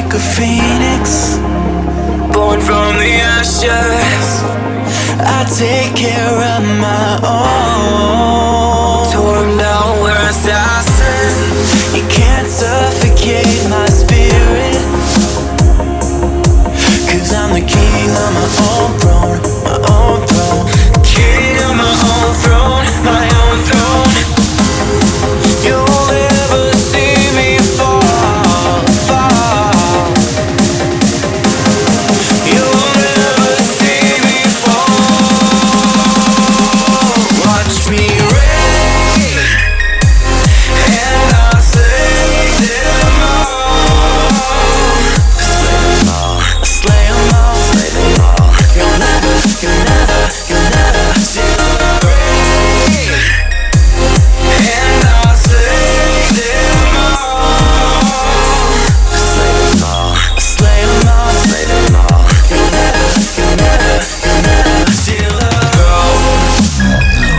like a phoenix, born from the ashes. I take care of my own. Torn down, we're assassins. You can't suffocate my spirit, 'cause I'm the king of my own throne, my own throne. King of my own throne, my own throne. You'll never see me fall, fall. You'll never see me fall. Watch me reign, and I'll slay them all. Slay them all, slay them all, slay them all. You'll never see me reign, and I'll slay them all. Slay them all, slay them all, slay them all. You'll never steal the throne.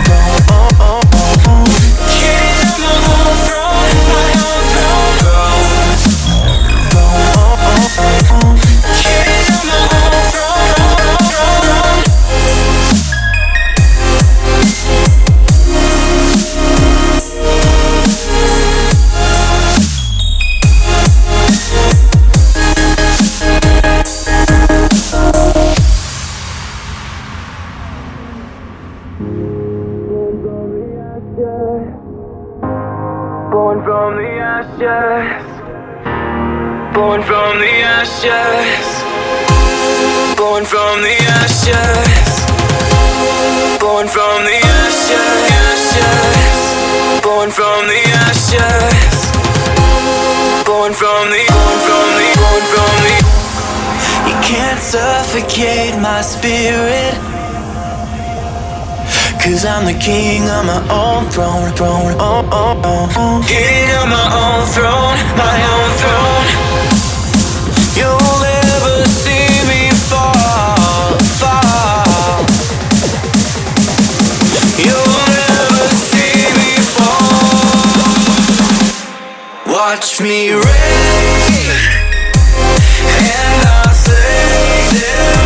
Oh, oh, oh, oh. King of my own throne, my own throne. Oh, oh, oh, oh. King of my own throne. Born from the ashes, born from the ashes, born from the ashes, born from the ashes, born from the ashes, born from the. You can't suffocate my spirit, 'cause I'm the king of my own throne, throne, oh, oh, oh. King of my own throne, my own throne. You'll never see me fall, fall. You'll never see me fall. Watch me reign, and I'll slay them